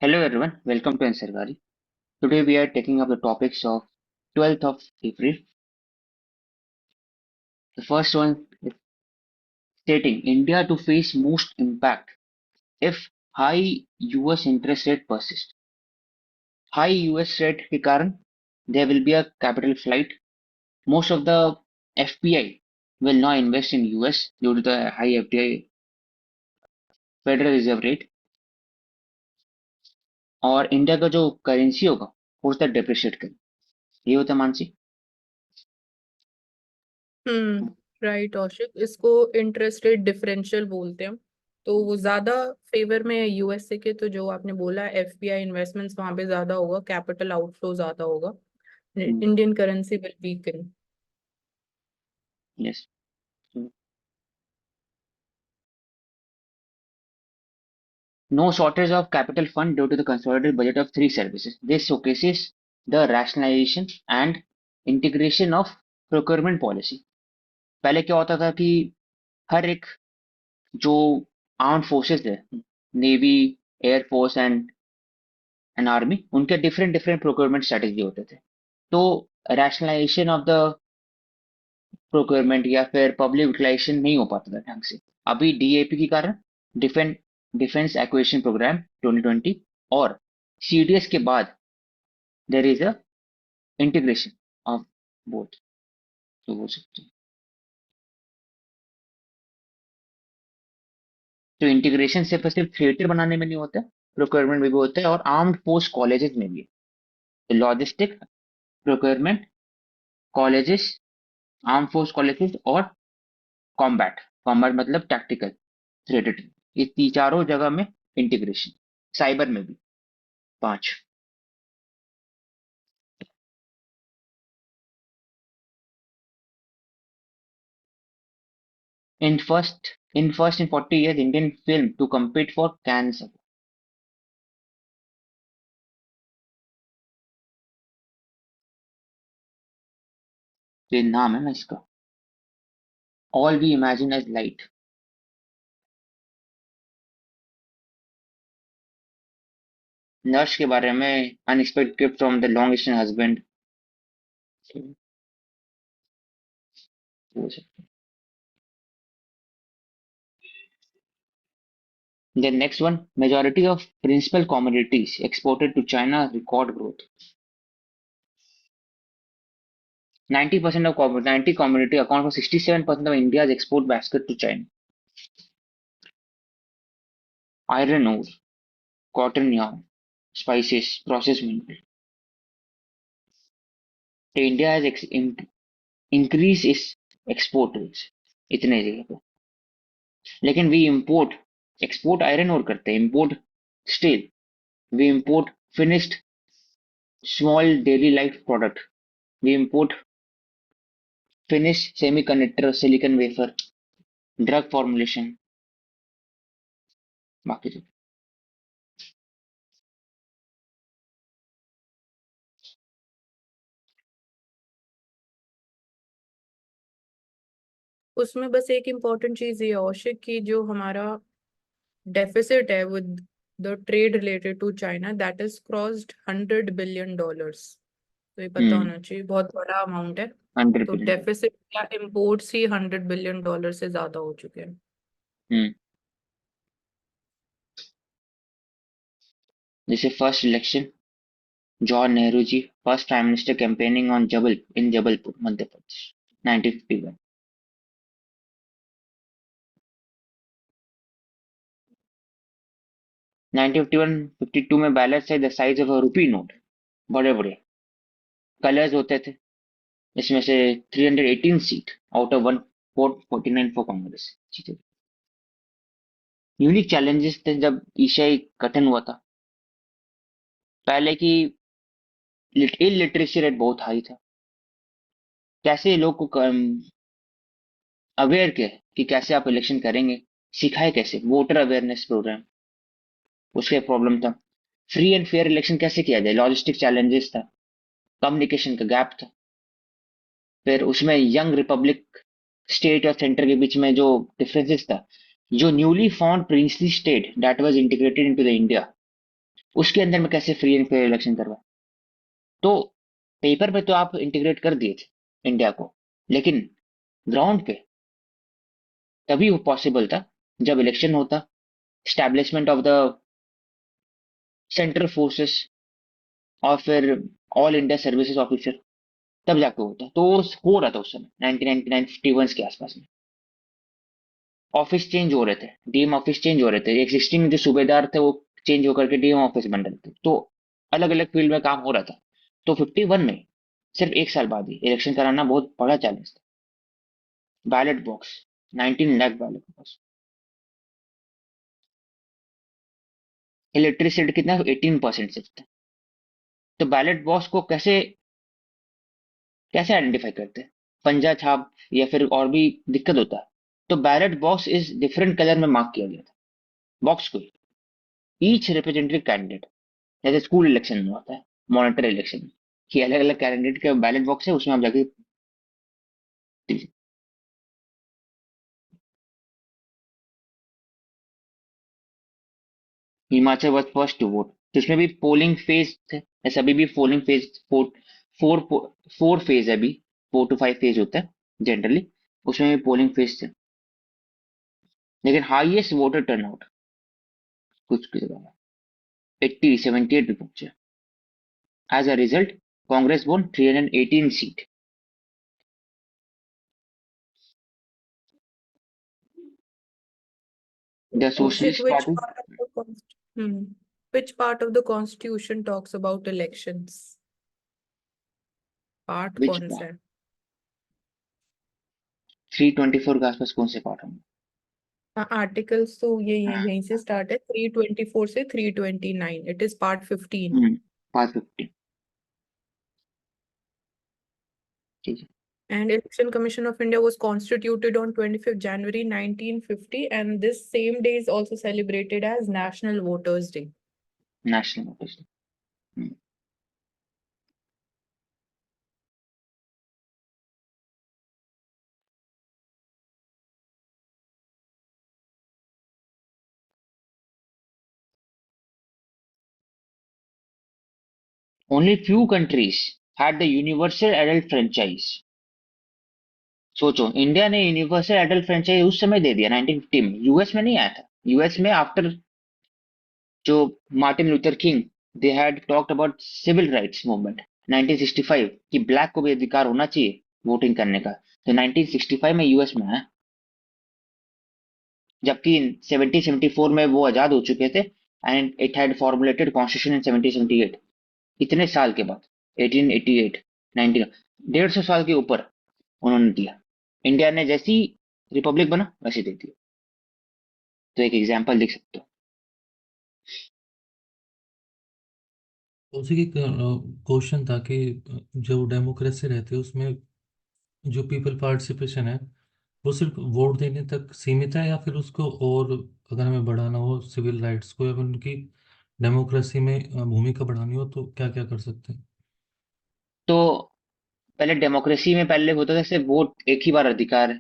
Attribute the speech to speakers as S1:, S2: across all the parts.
S1: Hello everyone, welcome to Ansarkari. Today we are taking up the topics of 12th of April. The first one is stating India to face most impact if high US interest rate persist. High US rate के कारण there will be a capital flight. Most of the FPI will now invest in US due to the high FDI Federal Reserve rate और India का जो currency होगा हो सकता है depreciate करे. ये होता है मानसी.
S2: राइट औशिक, इसको इंटरेस्ट रेट डिफरेंशियल बोलते हैं। तो वो ज्यादा फेवर में यूएसए के, तो जो आपने बोला एफपीआई इन्वेस्टमेंट्स वहां पे ज्यादा होगा, कैपिटल आउटफ्लो ज्यादा होगा, Indian currency will weaken.
S1: Yes. No shortage of capital fund due to the consolidated budget of three services. This showcases the rationalization and integration of procurement policy. पहले क्या होता था कि हर एक जो आर्म्ड फोर्सेस है, नेवी, एयरफोर्स एंड आर्मी, उनके different different procurement strategy होते थे. तो रैशनलाइजेशन ऑफ द प्रोक्योरमेंट या फिर पब्लिक यूटिलाइजेशन नहीं हो पाता था ढंग से. अभी डीएपी के कारण डिफेंस डिफेंस एक्विजिशन प्रोग्राम 2020 और सीडीएस के बाद there is a integration of both. तो हो सकते हैं. तो इंटीग्रेशन सिर्फ थिएटर बनाने में नहीं होता, प्रोक्योरमेंट में भी होता है और आर्म्ड फोर्स कॉलेजेस में भी. Logistic procurement colleges, arm force colleges और कॉम्बैट. कॉम्बैट मतलब टैक्टिकल थ्रेडेड. ये चारों जगह में इंटीग्रेशन. साइबर में भी 5. In 40 years, Indian film to compete for Cannes. ये नाम है ना इसका. All we imagine as light. Nurse के बारे में unexpected gift from the long distance husband. The next one, majority of principal commodities exported to China record growth. 90% of 90 commodity account for 67% of India's export basket to China. Iron ore, cotton yarn, spices, processed mineral. So India has increased its export rates इतने जगह पे. लेकिन we import, export iron ore करते हैं, import steel, we import finished small daily life product, we import finished semiconductor, silicon wafer, drug formulation, बाकी सब.
S2: उसमें बस एक इम्पोर्टेंट चीज ये है औशिक की, जो हमारा डेफिसिट है with the trade related to China, that is crossed $100 billion. तो ये पता होना चाहिए, बहुत बड़ा अमाउंट है।
S1: 100
S2: तो
S1: billion.
S2: डेफिसिट या इम्पोर्ट्स ही $100 बिलियन से ज्यादा हो चुके हैं।
S1: जैसे first election, Jawahar Nehru ji first prime minister campaigning on Jabalpur Madhya Pradesh 1951. 1951-52 में ballot size the size of a rupee note. बड़े बड़े कलर्स होते थे. इसमें से 318 seat out of 149 for Congress. Unique challenges थे जब ईसाई गठन हुआ था. पहले की इलिटरेसी रेट बहुत हाई था. कैसे लोग को अवेयर किया कि कैसे आप इलेक्शन करेंगे, सिखाए कैसे, वोटर अवेयरनेस प्रोग्राम, उसका प्रॉब्लम था. फ्री एंड फेयर इलेक्शन कैसे किया जाए, लॉजिस्टिक चैलेंजेस था. कम्युनिकेशन का गैप था. फिर उसमें यंग रिपब्लिक स्टेट और सेंटर के बीच में जो डिफरेंसेस था. जो newly form princely state that was integrated into the India, उसके अंदर में कैसे फ्री एंड फेयर इलेक्शन करवाए। तो पेपर पे तो आप इंटीग्रेट कर दिए थे इंडिया को, लेकिन ग्राउंड पे तभी वो पॉसिबल था जब इलेक्शन होता, establishment of the central forces और फिर ऑल इंडिया सर्विसेज ऑफिसर, तब जाके होता। तो वो हो रहा था उस समय 1999 51 के आसपास में। ऑफिस चेंज हो रहे थे, डीएम ऑफिस चेंज हो रहे थे, एग्जिस्टिंग जो सूबेदार थे वो चेंज होकर के डीएम ऑफिस बन रहे थे, तो अलग अलग फील्ड में काम हो रहा था। तो 51 में सिर्फ एक साल बाद ही इलेक्शन कराना बहुत बड़ा चैलेंज था। Ballot box, 19 lakh ballot box, electricity कितना 18% सिर्फ था। तो बैलेट बॉक्स को कैसे कैसे आइडेंटिफाई करते हैं, पंजा छाप या फिर और भी दिक्कत होता है। तो बैलेट बॉक्स इस डिफरेंट कलर में मार्क किया गया था बॉक्स को, ईच रिप्रेजेंटेटिव कैंडिडेट, जैसे स्कूल इलेक्शन में होता है, मॉनिटर इलेक्शन में, कि अलग अलग कैंडिडेट का बैलेट बॉक्स है, उसमें आप जाके दीजिए। Himachal was first to vote, तो इसमें भी पोलिंग फेज थे, ऐसे अभी भी polling phase four four phase है अभी, 4 to 5 फेज होता है जनरली, उसमें भी पोलिंग फेज थे। लेकिन हाईएस्ट वोटर टर्नआउट कुछ की जगह 78 पे पहुंचे। As a result Congress won 318 seat. The
S2: Kaushik,
S1: socialist party,
S2: which part of the constitution talks about elections? Part
S1: which
S2: कौन सा है?
S1: 324 के आसपास कौन से पार्ट होंगे।
S2: आर्टिकल्स तो ये
S1: हाँ,
S2: यहीं से स्टार्ट है, 324 से 329, इट इज पार्ट 15।
S1: 550, ठीक है।
S2: And Election Commission of India was constituted on 25th January 1950, and this same day is also celebrated as National Voters Day.
S1: National voters, only few countries had the universal adult franchise. सोचो, India ने universal adult franchise उस समय दे दिया 1950 में, US में नहीं आया था। यूएस में आफ्टर जो Martin Luther King, they had talked about civil rights movement 1965 कि ब्लैक को भी अधिकार होना चाहिए वोटिंग करने का, तो 1965 में यूएस में आया। जबकि 1774 में वो आजाद हो चुके थे, and it had formulated constitution in 1778। इतने साल के बाद 1888, 19 150 साल के ऊपर उन्होंने दिया। इंडिया ने जैसी रिपब्लिक बना वैसे दे दिया। तो एक एग्जाम्पल लिख सकते हो।
S3: उसी की क्वेश्चन था कि जो डेमोक्रेसी रहती है उसमें जो पीपल पार्टिसिपेशन है वो सिर्फ वोट देने तक सीमित है, या फिर उसको और अगर हमें बढ़ाना हो सिविल राइट्स को, या फिर उनकी डेमोक्रेसी में भूमिका बढ़ानी हो तो क्या क्या कर सकते हैं?
S1: तो पहले डेमोक्रेसी में पहले होता था सिर्फ वोट एक ही बार अधिकार है,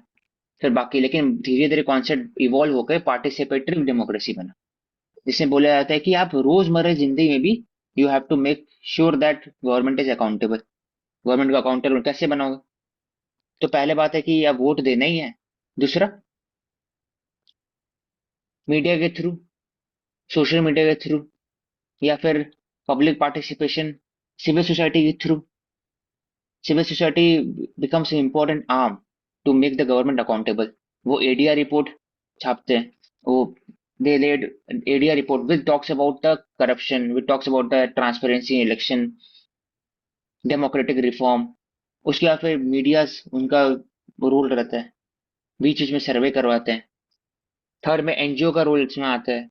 S1: फिर बाकी, लेकिन धीरे धीरे कॉन्सेप्ट इवॉल्व होकर पार्टिसिपेटरी डेमोक्रेसी बना, जिसमें बोला जाता है कि आप रोजमर्रा जिंदगी में भी you have to make sure that government is accountable. Government को अकाउंटेबल कैसे बनाओगे? तो पहले बात है कि अब वोट देना ही है। दूसरा, मीडिया के थ्रू, सोशल मीडिया के थ्रू, या फिर पब्लिक पार्टिसिपेशन, सिविल सोसाइटी के through. Civil society becomes important arm to make the government accountable. वो एडीआर रिपोर्ट छापते हैं, वो they laid ADR report which talks about the corruption, which talks about the transparency election, democratic reform. उसके बाद फिर media उनका role रहता है, बीच बीच में सर्वे करवाते हैं। थर्ड में एनजीओ का रोल इसमें आता है।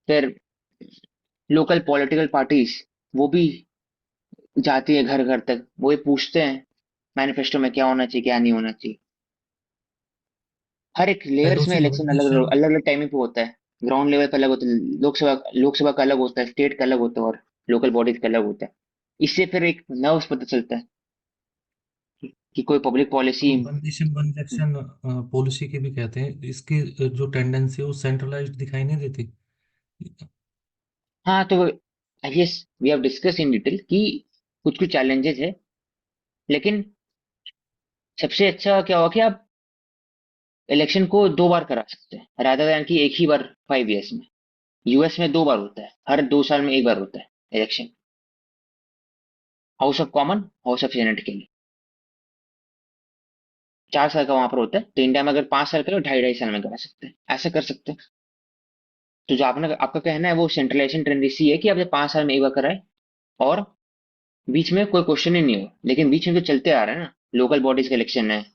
S1: फिर लोकल पॉलिटिकल पार्टीज, वो भी जाती है घर घर तक, वो ये पूछते हैं मैनिफेस्टो में क्या होना चाहिए क्या नहीं होना चाहिए। हर एक लेयर्स में
S3: एलओसी
S1: इलेक्शन अलग
S3: नॉमिनेशन।
S1: अलग अलग टाइमिंग पे होता है। ग्राउंड लेवल का अलग होता है, लोकसभा का अलग होता है, स्टेट का अलग होता है, और लोकल बॉडीज का अलग होता है। इससे फिर एक नर्व्स पता चलता है कि कोई public policy.
S3: One nation one election policy के भी कहते हैं, इसकी जो टेंडेंसी है वो सेंट्रलाइज्ड दिखाई नहीं देती।
S1: हाँ तो yes, we have discuss in detail कि कुछ कुछ चैलेंजेस है, लेकिन सबसे अच्छा क्या हुआ कि आप इलेक्शन को 2 बार करा सकते हैं रादर देन कि एक ही बार 5 इयर्स में। यूएस में 2 बार होता है, हर 2 साल में एक बार होता है election, house of common, house of senate के लिए। 4 साल का वहां पर होता है, तो इंडिया में अगर 5 साल करो 2.5 2.5 साल में करा सकते हैं, ऐसा कर सकते हैं। तो जो आपने आपका कहना है वो सेंट्रलाइजेशन टेंडेंसी है कि आप जब 5 साल में एक बार कराए और बीच में कोई क्वेश्चन ही नहीं हो, लेकिन बीच में तो चलते आ रहा है ना, लोकल बॉडीज का इलेक्शन है,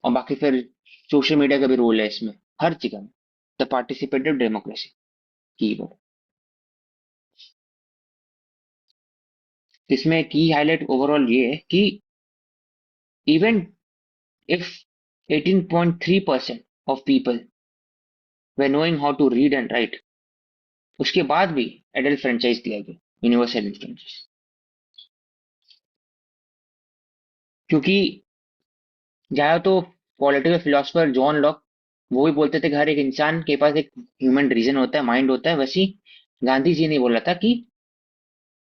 S1: और बाकी फिर सोशल मीडिया का भी रोल है इसमें, हर जगह में। द पार्टिसिपेटिव डेमोक्रेसी कीवर्ड, इसमें की हाईलाइट ओवरऑल ये है कि even if 18.3% of people were knowing how to read and write, उसके बाद भी एडल्ट फ्रेंचाइज दिया गया, यूनिवर्सल फ्रेंचाइज। क्योंकि जहाँ तो पॉलिटिकल फिलोसफर जॉन लॉक वो भी बोलते थे कि हर एक इंसान के पास एक ह्यूमन रीजन होता है, माइंड होता है, वैसे ही गांधी जी ने बोला था कि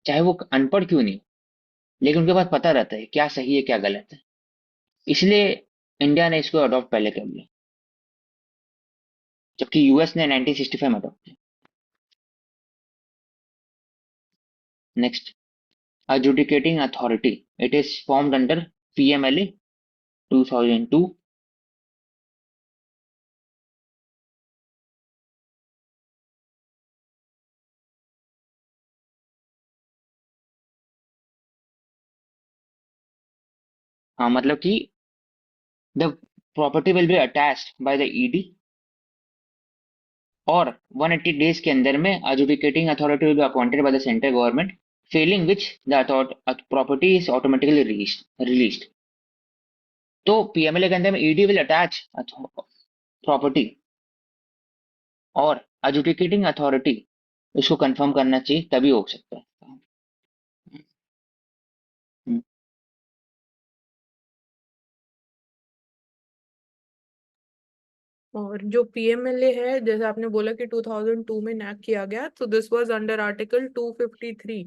S1: चाहे वो अनपढ़ क्यों नहीं, लेकिन उनके पास पता रहता है क्या सही है क्या गलत है। इसलिए इंडिया ने इसको अडॉप्ट पहले कर लिया, जबकि यूएस ने 1965 में अडॉप्ट किया। Next, adjudicating authority, it is formed under PMLA 2002। हाँ मतलब कि the property will be attached by the ED और 180 days के अंदर में adjudicating authority will be appointed by the central government, failing which the property is automatically released। तो PMLA के अंदर में ईडी विल अटैच प्रॉपर्टी और adjudicating अथॉरिटी उसको कंफर्म करना चाहिए, तभी हो सकता है। हम्म,
S2: और जो पीएमएलए है, जैसे आपने बोला कि 2002 में नैक किया गया, तो this was under article 253।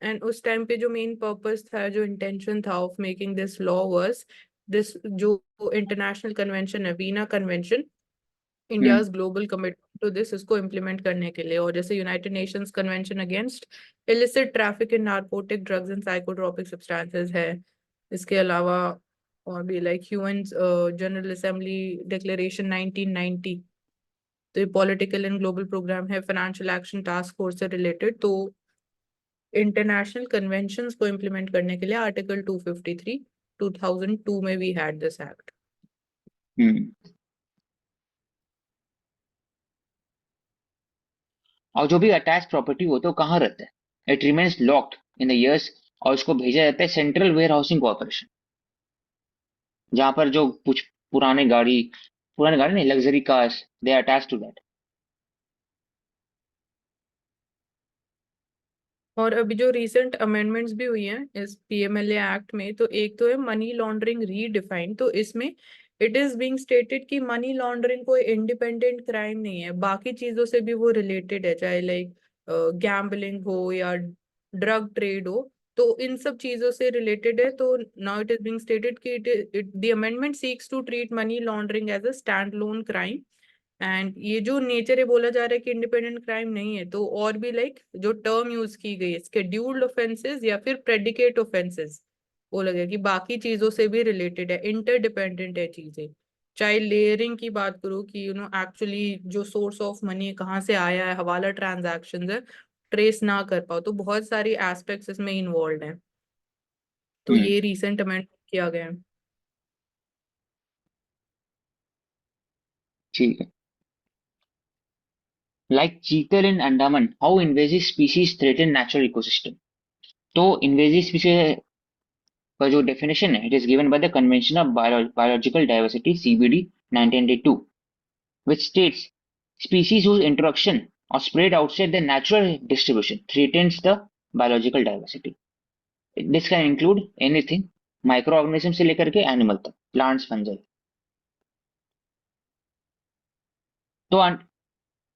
S2: And उस टाइम पे जो मेन पर्पस था, जो इंटेंशन था of making this law was this, जो इंटरनेशनल कन्वेंशन है, Vienna convention,
S1: hmm,
S2: India's global commitment to this, इसको इम्प्लीमेंट करने के लिए। और जैसे United Nations convention against illicit traffic in narcotic drugs and psychotropic substances है। इसके अलावा और भी like human general assembly declaration 1990, तो ये पॉलिटिकल एंड ग्लोबल प्रोग्राम है, फाइनेंशियल एक्शन टास्क फोर्स से रिलेटेड। तो इंटरनेशनल कन्वेंशंस को इम्प्लीमेंट करने के लिए आर्टिकल 253, 2002 में वी हैड दिस एक्ट।
S1: हम्म। और जो भी अटैच प्रॉपर्टी हो तो कहाँ रहता है, it remains locked in the years, और उसको भेजा जाता है सेंट्रल वेयर हाउसिंग कॉर्पोरेशन, जहां पर जो कुछ पुराने गाड़ी नहीं, luxury cars, they attach to that.
S2: और अभी जो रिसेंट अमेंडमेंट्स भी हुई हैं इस पीएमएलए एक्ट में, तो एक तो है मनी लॉन्ड्रिंग रीडिफाइंड। तो इसमें इट इज बीइंग स्टेटेड कि मनी लॉन्ड्रिंग कोई इंडिपेंडेंट क्राइम नहीं है, बाकी चीजों से भी वो रिलेटेड है, चाहे लाइक गैम्बलिंग हो या ड्रग ट्रेड हो, तो इन सब चीजों से रिलेटेड है। तो now it is being stated कि it the amendment seeks to treat money laundering as a stand alone crime. And ये जो नेचर है, बोला जा रहा है कि इंडिपेंडेंट क्राइम नहीं है, तो और भी लाइक जो टर्म यूज की गई है, स्केड्यूल्ड ऑफेंसेस या फिर प्रेडिकेट ऑफेंसेस, बोला गया कि बाकी चीजों से भी रिलेटेड है, इंटरडिपेंडेंट है चीजें। चाहे लेयरिंग की बात करो कि एक्चुअली जो सोर्स ऑफ मनी कहाँ से आया है, हवाला ट्रांजैक्शंस है, ट्रेस ना कर पाओ, तो बहुत सारी एस्पेक्ट्स इसमें इन्वॉल्व हैं। तो
S1: हम्म,
S2: ये रिसेंट अमेंड किया गया है।
S1: ठीक है। Like chital in Andaman, how invasive species threaten natural ecosystem. तो इन्वेजिव स्पीशीज का जो डेफिनेशन है, it is given by the convention of biological diversity CBD 1982, which states species whose introduction or spread outside their natural distribution threatens the biological diversity। This can include anything, microorganism से लेकर के animal तक, plants, fungi. तो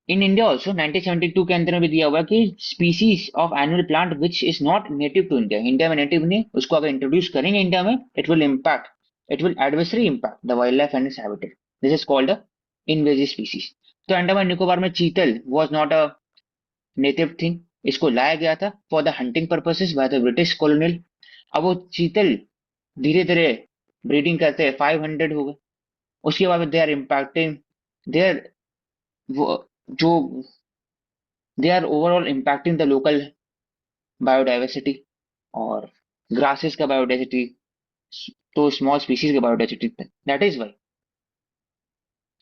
S1: in India also 1972 के अंदर में भी दिया हुआ है कि species of annual plant which is not native to India, India में नेटिव नहीं, उसको अगर इंट्रोड्यूस करेंगे इंडिया में, it will adversary impact the wildlife and its habitat, this is called a invasive species. तो अंडमान निकोबार में chital was not a native thing, इसको लाया गया था for the hunting purposes by the British colonial. अब वो चीतल धीरे धीरे ब्रीडिंग करते 500 हो गए, उसके बाद they are impacting, they are जो they are overall impacting the local biodiversity और ग्रासेस का बायोडाइवर्सिटी, तो स्मॉल स्पीसीज का biodiversity, that is why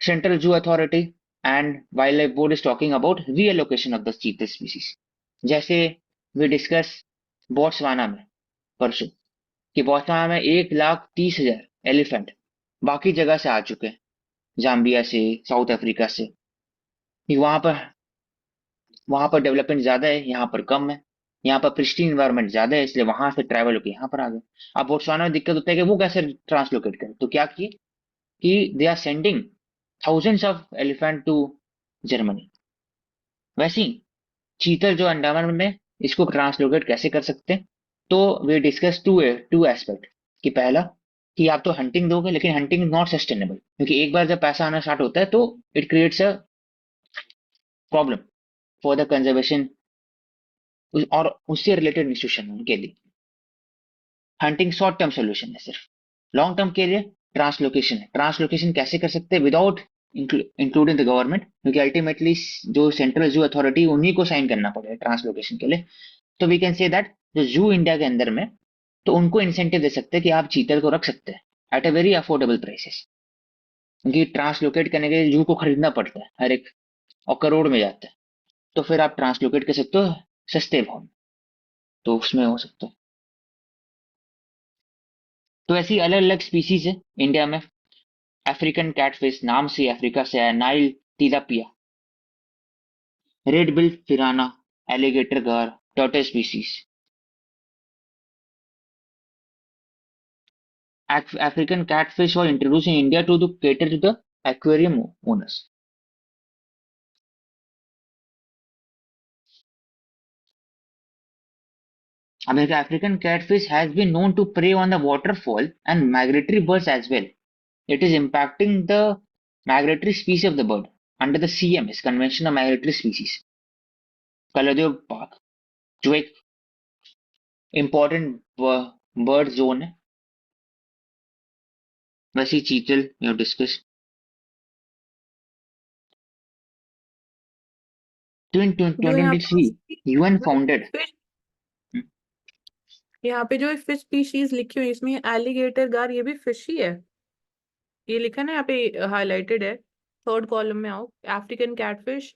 S1: central zoo authority and wildlife board is talking about relocation of the चीते species. जैसे we discuss Botswana में परसों, कि Botswana में 1,30,000 एलिफेंट बाकी जगह से आ चुके हैं, जाम्बिया से, साउथ अफ्रीका से, कि वहां पर डेवलपमेंट ज्यादा है, यहाँ पर कम है, यहाँ पर प्रिस्टीन इन्वायरमेंट ज्यादा है, इसलिए वहां से ट्रैवल होकर यहाँ पर आ गए। अब बोट्सवाना में दिक्कत होता है कि वो कैसे ट्रांसलोकेट करें, तो क्या किए कि they are sending thousands of elephant to Germany. वैसे ही चीतल जो अंडमान में, इसको ट्रांसलोकेट कैसे कर सकते हैं, तो वे डिस्कस टू एस्पेक्ट, कि पहला कि आप तो हंटिंग दोगे लेकिन हंटिंग नॉट सस्टेनेबल, क्योंकि एक बार जब पैसा आना स्टार्ट होता है तो it creates a problem for the conservation और उससे रिलेटेड इंस्टीट्यूशन के लिए। हंटिंग शॉर्ट टर्म सोल्यूशन है सिर्फ, लॉन्ग टर्म के लिए ट्रांसलोकेशन है। ट्रांसलोकेशन कैसे कर सकते हैं विदाउट इंक्लूडिंग द गवर्नमेंट, क्योंकि अल्टीमेटली जो सेंट्रल जू अथॉरिटी उन्हीं को साइन करना पड़ेगा ट्रांसलोकेशन के लिए। तो वी कैन से दैट जो जू इंडिया के अंदर में, तो उनको इंसेंटिव दे सकते हैं कि आप चीतल को रख सकते हैं at a very affordable prices, क्योंकि ट्रांसलोकेट करने के लिए जू को खरीदना पड़ता है हर एक, और करोड़ में जाता है, तो फिर आप ट्रांसलोकेट कर सकते हो सस्ते भाव में, तो उसमें हो सकता है। तो ऐसी अलग अलग स्पीसीज है इंडिया में। अफ्रीकन कैटफिश नाम से अफ्रीका से है, Nile tilapia, red bill piranha, alligator gar, turtle species. African catfish was introduced in India to cater to the aquarium owners. American African catfish has been known to prey on the waterfowl and migratory birds as well. It is impacting the migratory species of the bird under the CMS Convention of Migratory Species, Keoladeo park, जो एक important bird zone है। वैसे चीतल you discuss. तो इन
S2: जो यहाँ
S1: 2023 UN founded,
S2: पे यहाँ पे जो फिश स्पीशीज लिखी हुई है, इसमें एलिगेटर गार ये भी फिश ही है, ये लिखा है ना यहाँ पे, हाईलाइटेड है। थर्ड कॉलम में आओ, African catfish,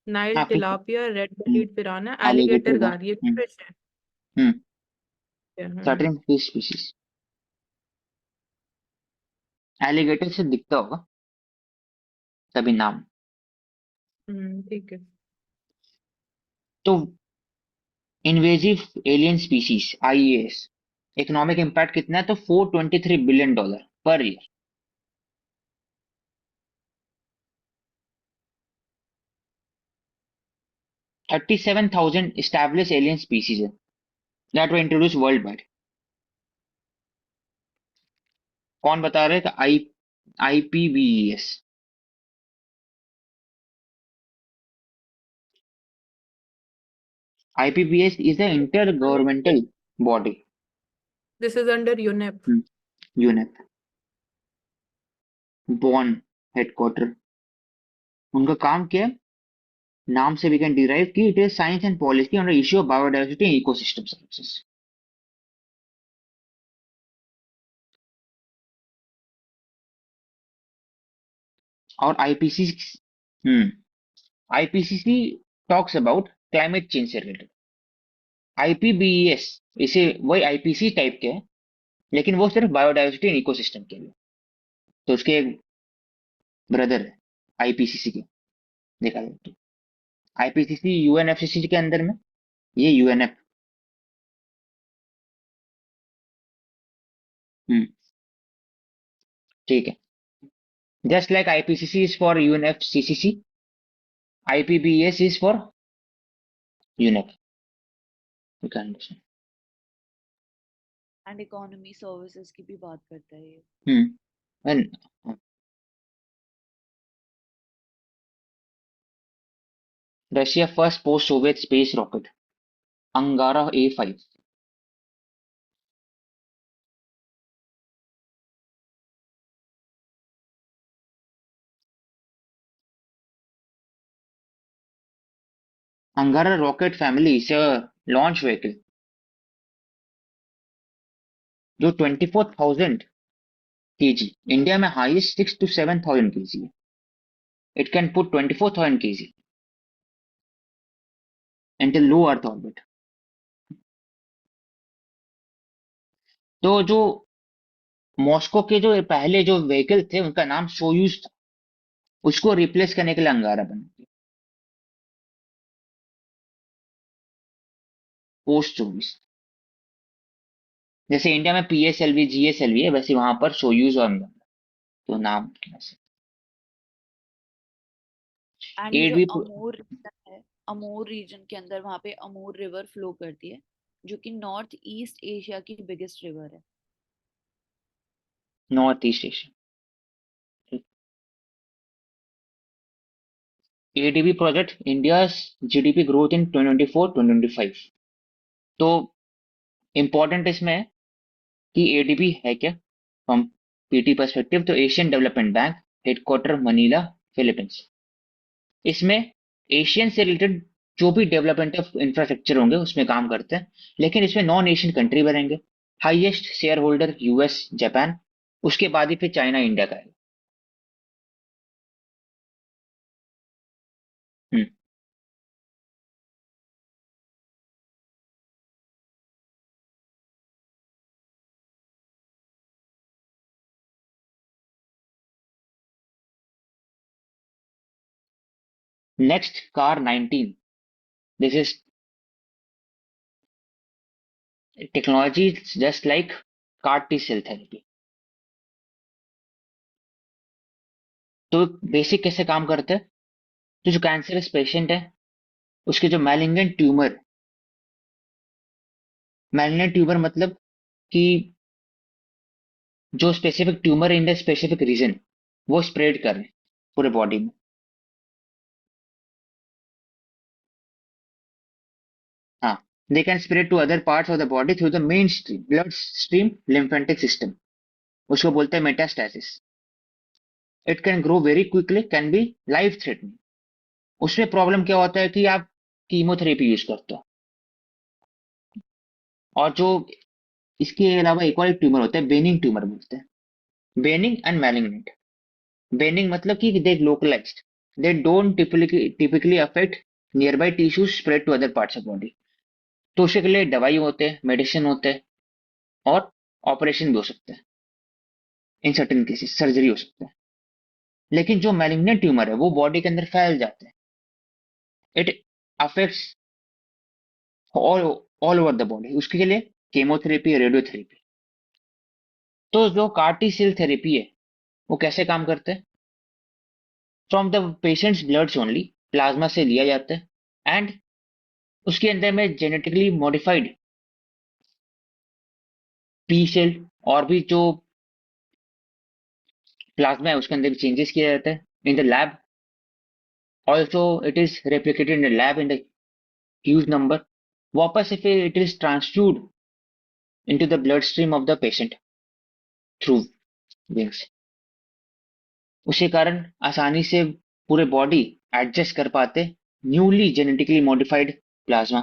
S2: Nile
S1: African
S2: tilapia, red bellied पिराना,
S1: alligator
S2: alligator
S1: gar,
S2: गार ये भी फिश है।
S1: certain fish species। एलिगेटर से दिखता होगा तभी नाम।
S2: ठीक है।
S1: तो invasive alien species IAS economic impact कितना है, तो $423 billion per year. 37,000 established alien species है that were introduced worldwide। कौन बता रहे हैं? IPBES। IPBES is the intergovernmental body।
S2: This is under UNEP.
S1: UNEP, Bonn headquarter, उनका काम क्या है, नाम से वी कैन डिराइव कि it is science and policy on the issue of biodiversity and ecosystem services. और hmm IPCC talks about climate change से related. IPBES इसे वही IPC टाइप के है, लेकिन वो सिर्फ बायोडाइवर्सिटी एंड इकोसिस्टम के लिए। तो उसके एक ब्रदर है IPCC के, देखा जाए तो IPCC UNFCCC के अंदर में, ये UNF। हम्म ठीक है, just like IPCC is for UNFCCC, IPBS is for UNEP. You can understand.
S4: And economy services की भी बात करता है ये।
S1: And Russia first post-Soviet space rocket, Angara A5. Angara rocket family is a launch vehicle जो 24,000 kg, India में highest 6 to 7,000 kg है. It can put 24,000 kg into low Earth orbit. तो जो मॉस्को के जो पहले जो व्हीकल थे उनका नाम सोयूज था, उसको रिप्लेस करने के लिए अंगारा बना पोस्ट 24. जैसे इंडिया में PSLV GSLV है, वैसे वहां पर सोयूज और अंगारा, तो नाम ऐसे.
S4: एंड ये जो
S1: एडवी
S4: अमूर रीजन है, अमूर रीजन के अंदर वहां पे अमूर रिवर फ्लो करती है, जो कि नॉर्थ ईस्ट एशिया की बिगेस्ट रिवर है।
S1: North east Asia. ADB project India's GDP growth in 2024-2025. तो इम्पोर्टेंट इसमें है कि ADB है क्या फ्रॉम PT परस्पेक्टिव, तो Asian development bank, headquarter Manila, Philippines. इसमें एशियन से रिलेटेड जो भी डेवलपमेंट ऑफ इंफ्रास्ट्रक्चर होंगे उसमें काम करते हैं, लेकिन इसमें नॉन एशियन कंट्री बनेंगे. Highest share holder US Japan, उसके बाद ही फिर चाइना इंडिया का है. Next CAR 19. This is technology just like CAR T cell therapy. तो बेसिक कैसे काम करते हैं, तो जो कैंसरस पेशेंट है उसके जो मैलिग्नेंट ट्यूमर मतलब कि जो specific tumour in the specific region वो स्प्रेड कर रहे हैं पूरे बॉडी में. हाँ, they can spread to other parts of the body through the mainstream bloodstream lymphatic system, उसको बोलते हैं metastasis. It can grow very quickly, can be life threatening. उसमें प्रॉब्लम क्या होता है कि आप कीमोथेरेपी यूज करते हो, और जो इसके अलावा एक और ट्यूमर होता है बेनिंग ट्यूमर बोलते हैं. Benign and malignant. बेनिंग मतलब कि they localized, they don't typically affect nearby tissues, spread to other parts of body. तो उसके लिए दवाई होते हैं, मेडिसिन होते हैं, और ऑपरेशन भी हो सकते हैं. इन सर्टेन केसेस सर्जरी हो सकता है. लेकिन जो मैलिग्नेंट ट्यूमर है वो बॉडी के अंदर फैल जाते हैं. It affects all all over the body. उसके लिए केमोथेरेपी, रेडियोथेरेपी. तो जो कार्टी सेल थेरेपी है वो कैसे काम करते हैं, from the patients bloods only, plasma से लिया जाता है, एंड उसके अंदर में जेनेटिकली मॉडिफाइड पी सेल और भी जो प्लाज्मा है उसके अंदर भी चेंजेस किया जाता है in the lab. Also it is replicated in the lab in the huge number. वापस से फिर it is transfused into the blood stream of the patient through veins. उसी कारण आसानी से पूरे बॉडी एडजस्ट कर पाते न्यूली जेनेटिकली मॉडिफाइड प्लाज्मा,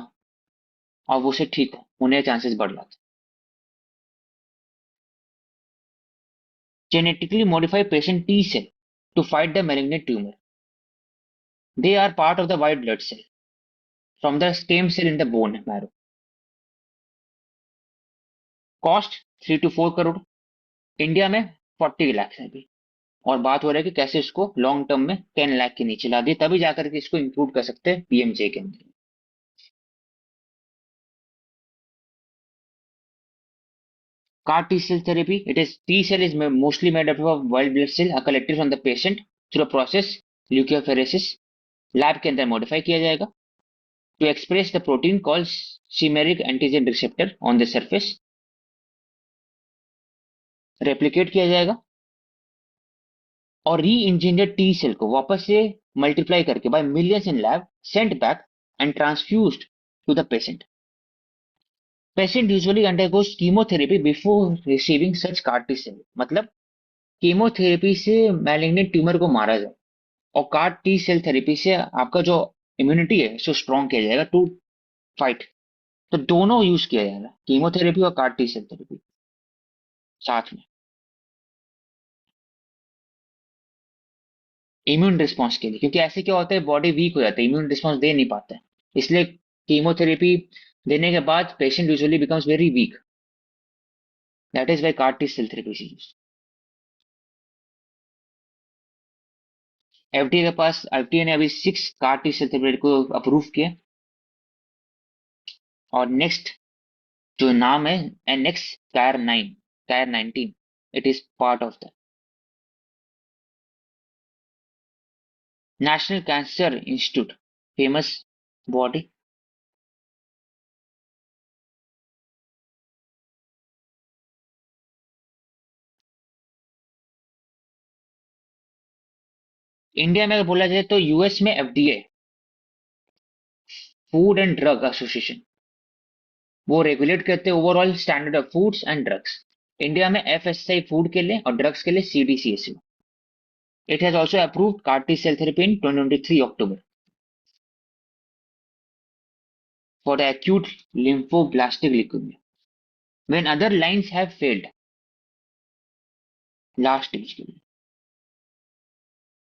S1: और वो से ठीक होने के चांसेस बढ़ जाते. Genetically modify patient T cell to fight the malignant tumor. They are part of the white blood cell from the stem cell in the bone marrow. Cost 3 to 4 crore. India में 40 लाख है अभी, और बात हो रहा है कि कैसे इसको लॉन्ग टर्म में 10 लाख के नीचे ला दिए, तभी जाकर के इसको इंक्लूड कर सकते हैं PMJ के अंदर. CAR T cell therapy, it is T cell is mostly made up of white blood cell collected from the patient through a process leukapheresis. Lab के अंदर मॉडिफाई किया जाएगा to express the protein called chimeric antigen receptor on the surface, replicate किया जाएगा और री engineered T cell को वापस से मल्टीप्लाई करके by millions in lab sent back and transfused to the patient. Patient usually undergoes chemotherapy before receiving such CAR T cell. मतलब chemotherapy से मैलिग्नेंट ट्यूमर को मारा जाए और CAR T सेल थेरेपी से आपका जो इम्यूनिटी है उसको स्ट्रॉन्ग किया जाएगा टू फाइट. तो दोनों यूज किया जाएगा, कीमोथेरेपी और CAR T सेल थेरेपी साथ में, इम्यून रिस्पॉन्स के लिए. क्योंकि ऐसे क्या होता है, बॉडी वीक हो जाता है, इम्यून रिस्पॉन्स दे नहीं पाता है. इसलिए कीमोथेरेपी देने के बाद patient usually becomes very weak. That is why CAR T cell therapy is used. FDA के पास, एफडीए ने अभी 6 CAR T सेल थेरेपी को अप्रूव किया. और नेक्स्ट जो नाम है NX CAR 19, it is part of the National Cancer Institute, famous body. India में अगर बोला जाए तो यूएस में FDA, food and drug association, वो रेगुलेट करते हैं overall standard of foods and drugs. India में एफएसएसआई फूड के लिए और ड्रग्स के लिए CDCSU. It has also approved CAR T cell therapy in 2023 October for the acute lymphoblastic leukemia when other lines have failed. Last stage के लिए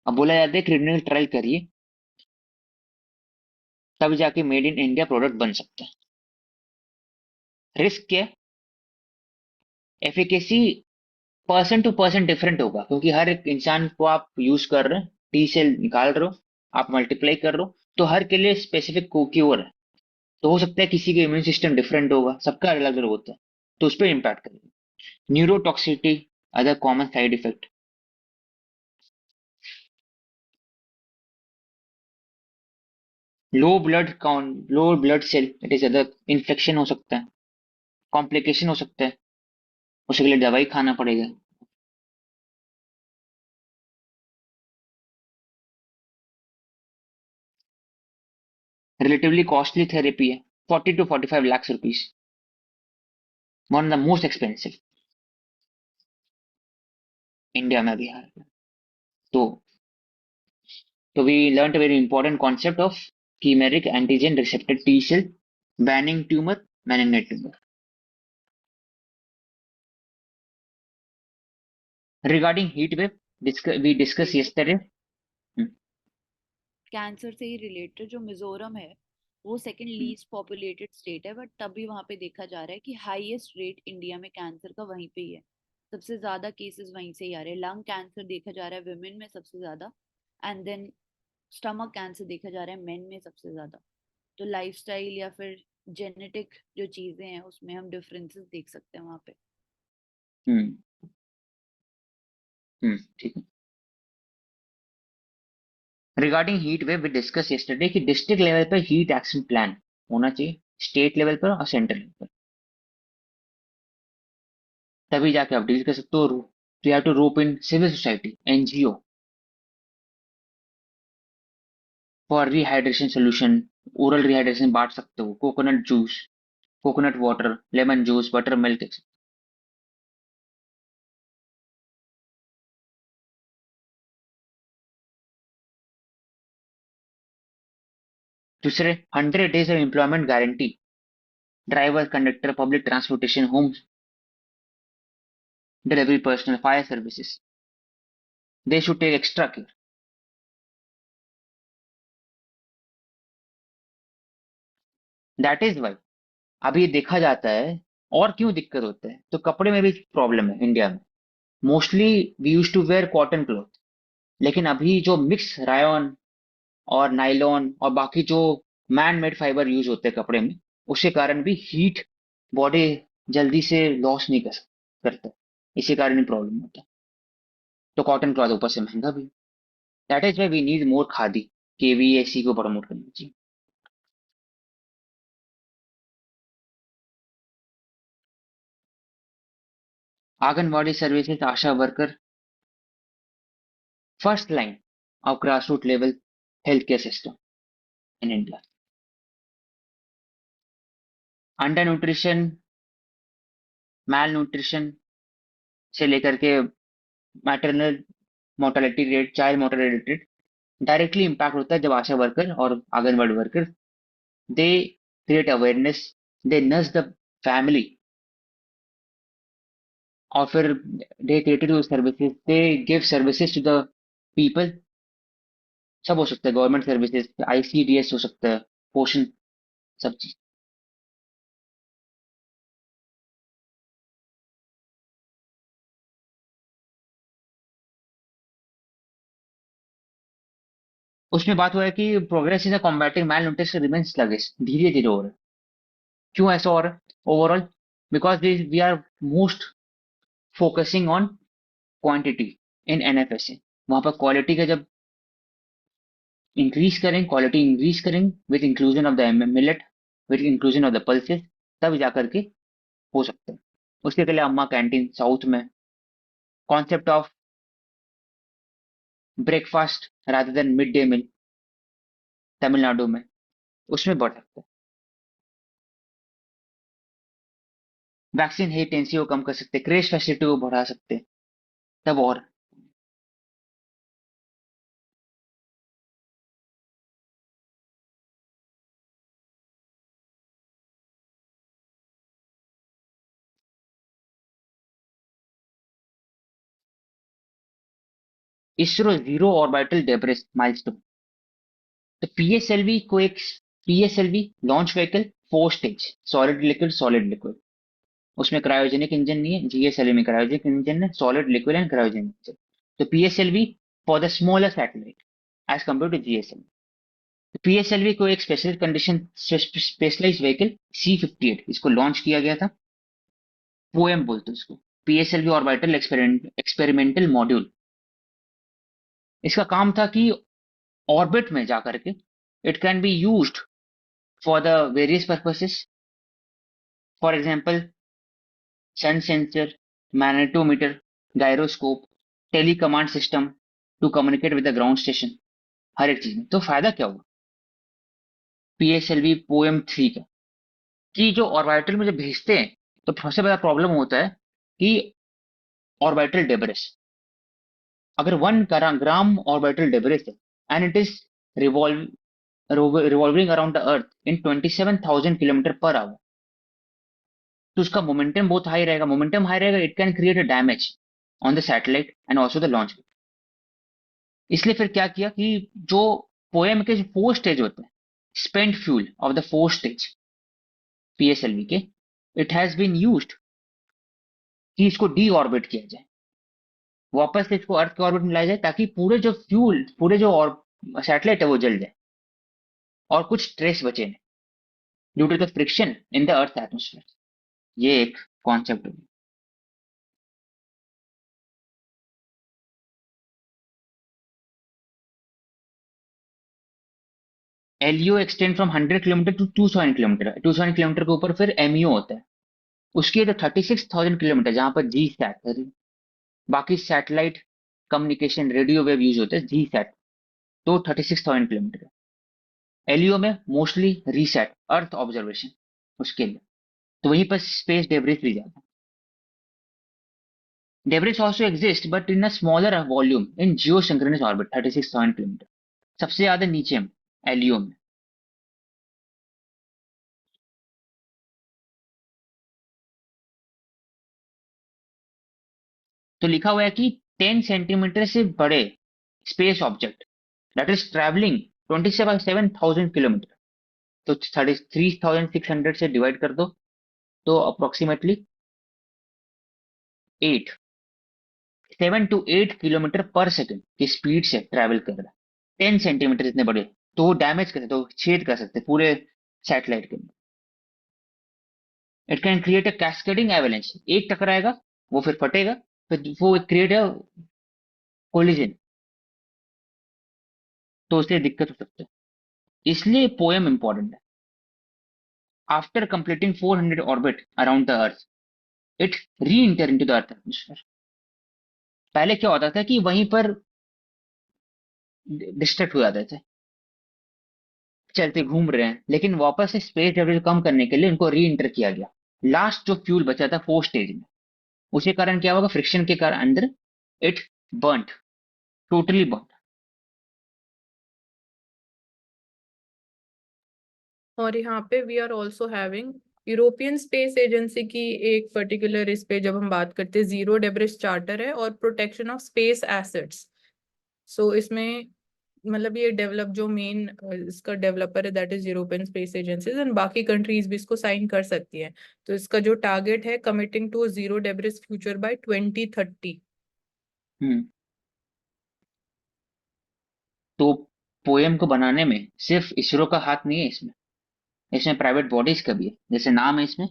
S1: अब बोला जाता है क्लिनिकल ट्रायल करिए तब जाके मेड इन इंडिया प्रोडक्ट बन सकता है. रिस्क क्या है, efficacy person to person different होगा क्योंकि हर एक इंसान को आप यूज कर रहे हैं, टी सेल निकाल रहे हो, आप मल्टीप्लाई कर रहे हो, तो हर के लिए स्पेसिफिक क्योर है. तो हो सकता है किसी का इम्यून सिस्टम डिफरेंट होगा, सबका अलग अलग होता है, तो उस पर इम्पैक्ट करेगा. Neurotoxicity, other common side effect, low blood cell, it is other infection हो सकता है, कॉम्प्लिकेशन हो सकता है, उसके लिए दवाई खाना पड़ेगा. रिलेटिवली कॉस्टली थेरेपी है, 40 to 45 lakhs rupees, one of the most expensive India में भी है. तो we learned a very important concept of chimeric antigen receptor T cell banning tumor, malignant tumor. Regarding heat wave, we discussed
S4: देखो
S1: yesterday. Hmm.
S4: Cancer से ही related जो मिजोरम है वो second least populated state है, बट तभी वहां पे देखा जा रहा है कि हाईएस्ट रेट इंडिया में कैंसर का वहीं पे ही है. सबसे ज्यादा केसेस वहीं से ही आ रहे हैं. लंग कैंसर देखा जा रहा है विमेन में सबसे ज्यादा, एंड देन स्टमक कैंसर देखा जा रहा है मेन में सबसे ज्यादा. तो लाइफस्टाइल या फिर जेनेटिक जो चीजें हैं उसमें हम डिफरेंसेस देख सकते हैं वहां पे.
S1: हम्म. ठीक है. Regarding heat wave we discuss yesterday कि डिस्ट्रिक्ट लेवल पर हीट एक्शन प्लान होना चाहिए, स्टेट लेवल पर और सेंट्रल लेवल पर, तभी जाके आप डील कर सकते हो. You have to rope in civil society, NGO for rehydration solution. Oral rehydration बांट सकते हो, coconut juice, coconut water, lemon juice, butter milk. दूसरे 100 days of employment guarantee, driver, conductor, public transportation, home delivery personal, fire services, they should take extra care. That is why अभी ये देखा जाता है. और क्यों दिक्कत होता है, तो कपड़े में भी प्रॉब्लम है इंडिया में. Mostly we use to wear cotton cloth, लेकिन अभी जो मिक्स रायन और नाइलॉन और बाकी जो मैन मेड फाइबर यूज होते हैं कपड़े में, उसके कारण भी हीट बॉडी जल्दी से लॉस नहीं करता, इसी कारण ही प्रॉब्लम होता है. तो कॉटन क्लॉथ ऊपर से महंगा भी. That is why we need more khadi. KVSC को प्रमोट करना चाहिए। Anganwadi services, ASHA worker, first line of grassroots level healthcare system in India. Under malnutrition से लेकर के maternal mortality rate, child mortality rate directly impact होता है जब आशा वर्कर और anganwadi worker they create awareness, they nurse the family, और फिर they created services, they give services to the people. सब हो सकता है, गवर्नमेंट सर्विसेज, आईसीडीएस हो सकता है, पोषण, सब चीज। उसमें बात हुआ है कि progress in combating malnutrition remains sluggish, धीरे धीरे हो रहा है। क्यों ऐसा हो रहा है? Overall because we are most focusing on quantity in NFSA. वहां पर क्वालिटी का जब इंक्रीज करें, क्वालिटी इंक्रीज करें with inclusion of the millet, with inclusion of the pulses, तब जाकर के हो सकता है। उसके लिए अम्मा कैंटीन साउथ में, concept of breakfast rather than mid day meal Tamil Nadu में, उसमें बढ़ सकता है। वैक्सीन हेटेंसी को कम कर सकते, क्रेश फैसिलिटी को बढ़ा सकते, तब और ISRO zero orbital debris milestone. तो PSLV launch vehicle 4 stage, solid liquid, उसमें क्रायोजेनिक इंजन नहीं है। जीएसएलवी में क्रायोजेनिक इंजन है, solid liquid and cryogenic engine. तो PSLV for the smaller satellite as compare to GSLV. PSLV को एक special condition specialise vehicle C-58 इसको launch किया गया था। पोएम बोलते हैं इसको, पीएसएलवी ऑर्बिटल एक्सपेरिमेंटल मॉड्यूल। इसका काम था कि ऑर्बिट में जाकर के it can be used for the various purposes, for example sun sensor, magnetometer, gyroscope, telecommand system to communicate with the ground station, हर एक चीज में। तो फायदा क्या हुआ पीएसएलवी पोएम 3 का, कि जो ऑर्बिटल में जब भेजते हैं तो सबसे बड़ा प्रॉब्लम होता है कि ऑर्बिटल डेब्रिस, अगर 1 ग्राम ऑर्बिटल डेब्रिस है and it is revolving around the earth in 27,000 kilometre per hour, तो उसका मोमेंटम बहुत हाई रहेगा। मोमेंटम हाई रहेगा, it can create a damage on the satellite and also the launch. इसलिए फिर क्या किया कि जो पोएम के जो 4 स्टेज होते हैं, spent fuel of the 4 stage PSLV के, इट हैज बीन यूज्ड कि इसको डी ऑर्बिट किया जाए, वापस से इसको अर्थ के ऑर्बिट में लाया जाए, ताकि पूरे जो फ्यूल, पूरे जो और सैटेलाइट है वो जल जाए और कुछ ट्रेस बचे नहीं due to the friction in the earth atmosphere. ये एक कॉन्सेप्ट होगी। LEO extend from 100 kilometre to 200 kilometre, 200 kilometre के ऊपर फिर एमईओ होता है। उसके तो 36,000 किलोमीटर जहां पर जी सैट, बाकी satellite communication radio wave use होते हैं, जी सैट, तो 36,000 किलोमीटर। एलईओ में मोस्टली रीसेट अर्थ ऑब्जर्वेशन, उसके लिए तो वहीं पर स्पेस डेब्रिस भी जाता है। Debris also exist but in a smaller volume in Jio synchronous orbit 36,000 kilometre, सबसे ज्यादा नीचे में एलईओ में। तो लिखा हुआ है कि 10 सेंटीमीटर से बड़े space object that is travelling 27,000 kilometre, तो 33,600 से डिवाइड कर दो, तो अप्रोक्सीमेटली 7 to 8 किलोमीटर पर सेकेंड की स्पीड से ट्रैवल कर रहा है। 10 सेंटीमीटर इतने बड़े, तो वो डैमेज कर सकते, तो छेद कर सकते पूरे सैटेलाइट के अंदर। It can create a cascading avalanche, एक टकराएगा वो फिर फटेगा, फिर वो क्रिएट अ कोलिजन। तो उससे दिक्कत हो सकता है, इसलिए पोएम इंपॉर्टेंट है। After completing 400 orbit around the earth, it reenter into the earth atmosphere. पहले क्या होता था कि वहीं पर डिस्ट्रैक्ट हो जाते थे, चलते घूम रहे हैं, लेकिन वापस से स्पेस डेब्रिस कम करने के लिए उनको री इंटर किया गया। लास्ट जो फ्यूल बचा था 4 स्टेज में, उसी कारण क्या होगा, फ्रिक्शन के कारण अंदर इट बर्nt, टोटली बर्nt।
S2: और यहाँ पे we are also having European space agency की एक पर्टिकुलर, इस पे जब हम बात करते हैं, जीरो डेब्रिस चार्टर है और प्रोटेक्शन ऑफ स्पेस एसेट्स। सो इसमें मतलब ये डेवलप जो मेन इसका डेवलपर है that is European space agencies, and बाकी कंट्रीज भी इसको साइन कर सकती हैं। तो इसका जो टारगेट है, committing to zero debris future by 2030।
S1: तो पोएम को बनाने में सिर्फ इसरो का हाथ नहीं है, इसमें इसमें प्राइवेट बॉडीज का भी है। जैसे नाम है इसमें,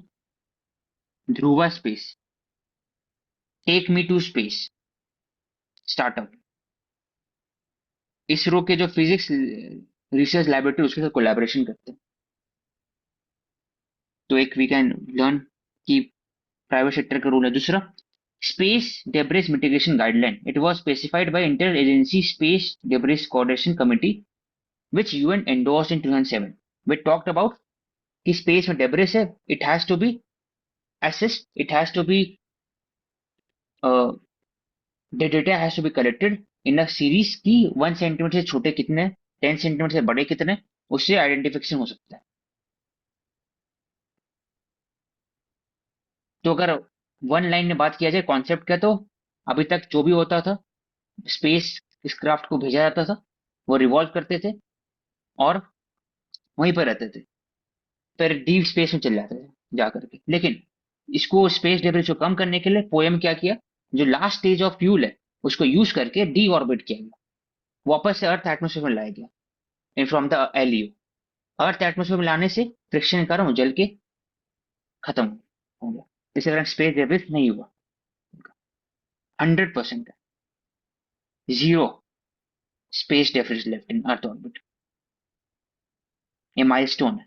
S1: Dhruva space, take me to space startup, ISRO के जो फिजिक्स रिसर्च लैबोरेटरी उसके साथ कोलैबोरेशन करते हैं। तो एक वी कैन लर्न कि प्राइवेट सेक्टर का रोल है। दूसरा, space debris mitigation guideline, it was specified by inter agency space debris coordination committee which UN endorsed in 2007. We talked about कि स्पेस में डेब्रिस है, it has to be assessed, it has to be the data has to be collected in a series की 1 centimetre से छोटे कितने, 10 centimetre से बड़े कितने, उससे आइडेंटिफिकेशन हो सकता है। तो अगर वन लाइन में बात किया जाए कॉन्सेप्ट का, तो अभी तक जो भी होता था, स्पेस क्राफ्ट को भेजा जाता था, वो रिवॉल्व करते थे और वहीं पर रहते थे, फिर डीप स्पेस में चले जाते थे जा करके। लेकिन इसको स्पेस डेब्रिस को कम करने के लिए पोएम क्या किया, जो लास्ट स्टेज ऑफ फ्यूल है उसको यूज करके डी ऑर्बिट किया गया, वापस से अर्थ एटमोसफेयर में लाया गया फ्रॉम द एलयू। अर्थ एटमोसफेयर में लाने से फ्रिक्शन के कारण वो जल के खत्म हो गया, इसी कारण स्पेस डेब्रिस नहीं हुआ। 100% zero space debris left in earth orbit, ये माइलस्टोन है।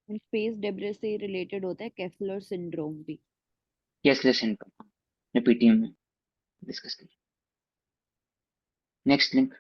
S4: स्पेस डेब्रिस से रिलेटेड होता है केफलर सिंड्रोम भी।
S1: केसलेस सिंड्रोम, पीटीएम में डिस्कस करिए। Next link.